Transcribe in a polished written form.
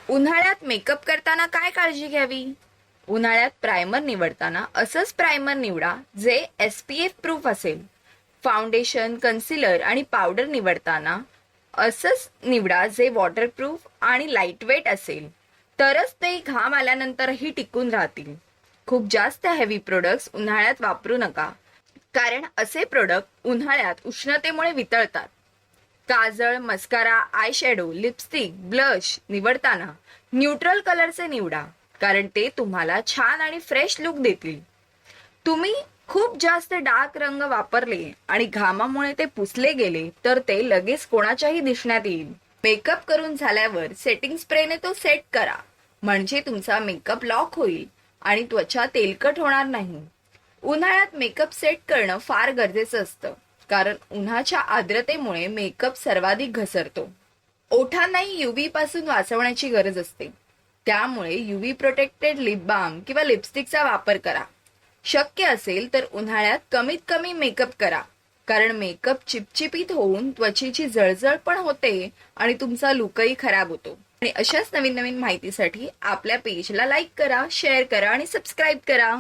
उन्हाळ्यात मेकअप करताना काय काळजी घ्यावी? उन्हाळ्यात प्रायमर निवडताना असंच प्रायमर निवडा जे SPF प्रूफ असेल. फाउंडेशन, कन्सिलर आणि पावडर निवडताना असंच निवडा जे वॉटरप्रूफ आणि लाईटवेट असेल. तरच ते घाम आल्यानंतरही टिकून राहतील. खूप जास्त हेवी प्रोडक्ट्स उन्हाळ्यात वापरू नका, कारण असे प्रोडक्ट उन्हाळ्यात उष्णतेमुळे वितळतात. काजळ, mascara, eye shadow, lipstick, blush निवडताना न्यूट्रल कलरचे निवडा, कारण ते तुम्हाला छान आणि फ्रेश लुक देतील. तुम्ही खूप जास्त डार्क रंग वापरले आणि घामामुळे ते पुसले गेले तर ते लगेच कोणाच्याही दिसण्यात येईल. मेकअप करून झाल्यावर सेटिंग स्प्रेने तो सेट करा, म्हणजे तुमचा मेकअप लॉक होईल आणि त्वचा तेलकट होणार नाही. उन्हाळ्यात मेकअप सेट करणं फार गरजेचं असतं, कारण उन्हाच्या आर्द्रतेमुळे मेकअप सर्वाधिक घसरतो. ओठांनाही UV पासून वाचवण्याची गरज असते, त्यामुळे UV प्रोटेक्टेड लिप बाम किंवा लिपस्टिकचा वापर करा. शक्य असेल तर उन्हाळ्यात कमीत कमी मेकअप करा, कारण मेकअप चिपचिपीत होऊन त्वचेची जळजळ पण होते आणि तुमचा लुकही खराब होतो. आणि अशाच नवीन नवीन माहितीसाठी आपल्या पेजला लाईक करा, शेअर करा आणि सबस्क्राईब करा.